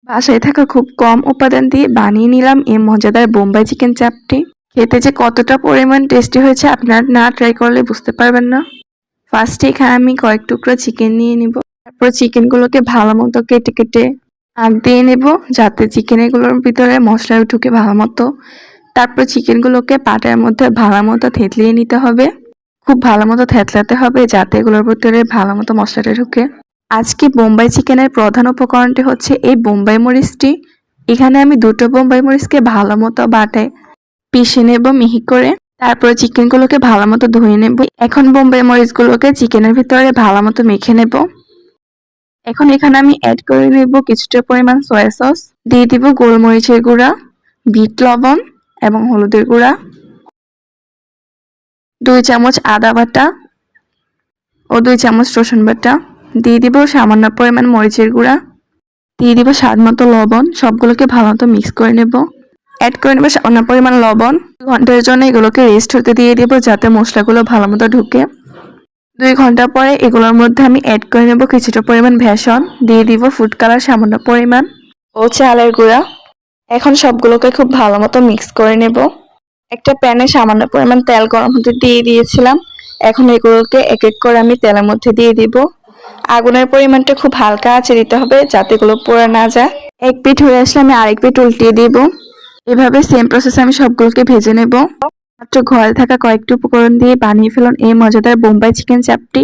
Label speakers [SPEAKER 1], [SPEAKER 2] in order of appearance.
[SPEAKER 1] বাসায় থাকা খুব কম উপাদান দিয়ে বানিয়ে নিলাম এই মজাদার বোম্বাই চিকেন চাপটি। খেতে যে কতটা পরিমাণ টেস্টি হয়েছে আপনারা না ট্রাই করলে বুঝতে পারবেন না। ফার্স্টে এখানে আমি কয়েক টুকরো চিকেন নিয়ে নিব। তারপর চিকেনগুলোকে ভালো মতো কেটে কেটে আগ দিয়ে নেব যাতে চিকেনগুলোর ভিতরে মশলা ঢুকে ভালো মতো। তারপর চিকেনগুলোকে পাটার মধ্যে ভালো মতো থেতলিয়ে নিতে হবে। খুব ভালো মতো থেতলাতে হবে যাতে এগুলোর ভিতরে ভালো মতো মশলাটা ঢুকে। আজকে বোম্বাই চিকেনের প্রধান উপকরণটি হচ্ছে এই বোম্বাই মরিচটি। এখানে আমি দুটো বোম্বাই মরিচকে ভালো মতো বাটায় পিষে নেব মিহি করে। তারপর চিকেনগুলোকে ভালো মতো ধুয়ে নেব। এখন বোম্বাই মরিচগুলোকে চিকেনের ভিতরে ভালো মতো মেখে নেব। এখন এখানে আমি অ্যাড করে নেব কিছুটা পরিমাণ সয়া সস, দিয়ে দিব গোলমরিচের গুঁড়া, বিট লবণ এবং হলুদের গুঁড়া, 2 চামচ আদা বাটা ও 2 চামচ রসুন বাটা, দিয়ে দিব সামান্য পরিমাণ মরিচের গুঁড়া, দিয়ে দিব স্বাদ মতো লবণ। সবগুলোকে ভালো মতো মিক্স করে নেব। অ্যাড করে নেব সামান্য পরিমাণ লবণ। 2 ঘন্টার জন্য এগুলোকে রেস্ট হতে দিয়ে দেব যাতে মশলাগুলো ভালো মতো ঢুকে। 2 ঘন্টা পরে এগুলোর মধ্যে আমি অ্যাড করে নেব কিছুটা পরিমাণ বেসন, দিয়ে দিব ফুড কালার সামান্য পরিমাণ ও চালের গুঁড়া। এখন সবগুলোকে খুব ভালো মতো মিক্স করে নেব। একটা প্যানে সামান্য পরিমাণ তেল গরম হতে দিয়ে দিয়েছিলাম। এখন এগুলোকে এক এক করে আমি তেলের মধ্যে দিয়ে দিব। আগুনের পরিমাণটা খুব হালকা আঁচে দিতে হবে যাতে এগুলো পুড়ে না যায়। এক পিঠ হয়ে আসলে আমি আরেক পিঠ উল্টিয়ে দিব। এভাবে সেম প্রসেসে আমি সবগুলোকে ভেজে নেব। মাত্র ঘরে থাকা কয়েকটি উপকরণ দিয়ে বানিয়ে ফেলুন এই মজাদার বোম্বাই চিকেন চাপটি।